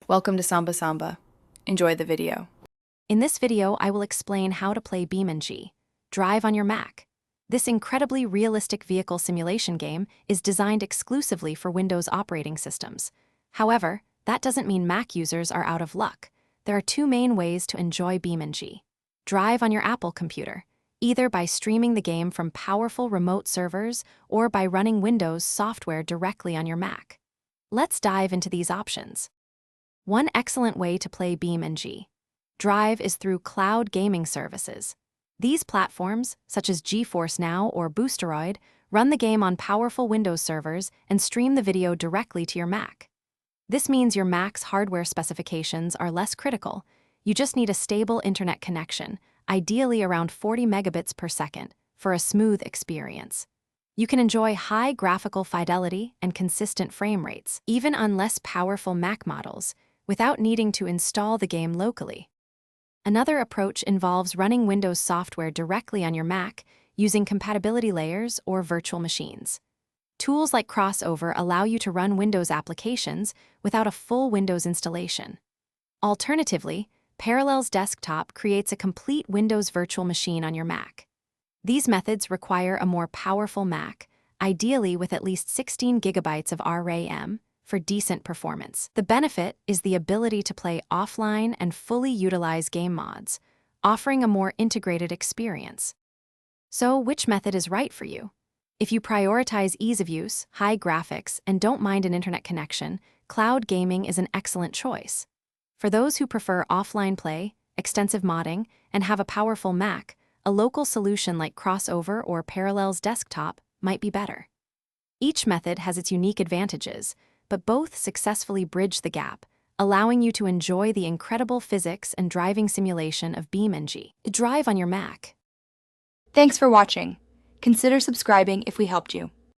Welcome to Samba Samba. Enjoy the video. In this video, I will explain how to play BeamNG Drive on your Mac. This incredibly realistic vehicle simulation game is designed exclusively for Windows operating systems. However, that doesn't mean Mac users are out of luck. There are two main ways to enjoy BeamNG Drive on your Apple computer, either by streaming the game from powerful remote servers or by running Windows software directly on your Mac. Let's dive into these options. One excellent way to play BeamNG Drive is through cloud gaming services. These platforms, such as GeForce Now or Boosteroid, run the game on powerful Windows servers and stream the video directly to your Mac. This means your Mac's hardware specifications are less critical. You just need a stable internet connection, ideally around 40 megabits per second, for a smooth experience. You can enjoy high graphical fidelity and consistent frame rates, even on less powerful Mac models, without needing to install the game locally. Another approach involves running Windows software directly on your Mac using compatibility layers or virtual machines. Tools like Crossover allow you to run Windows applications without a full Windows installation. Alternatively, Parallels Desktop creates a complete Windows virtual machine on your Mac. These methods require a more powerful Mac, ideally with at least 16 gigabytes of RAM, for decent performance. The benefit is the ability to play offline and fully utilize game mods, offering a more integrated experience. So, which method is right for you? If you prioritize ease of use, high graphics, and don't mind an internet connection, cloud gaming is an excellent choice. For those who prefer offline play, extensive modding, and have a powerful Mac, a local solution like Crossover or Parallels Desktop might be better. Each method has its unique advantages, but both successfully bridge the gap, allowing you to enjoy the incredible physics and driving simulation of BeamNG Drive on your Mac. Thanks for watching. Consider subscribing if we helped you.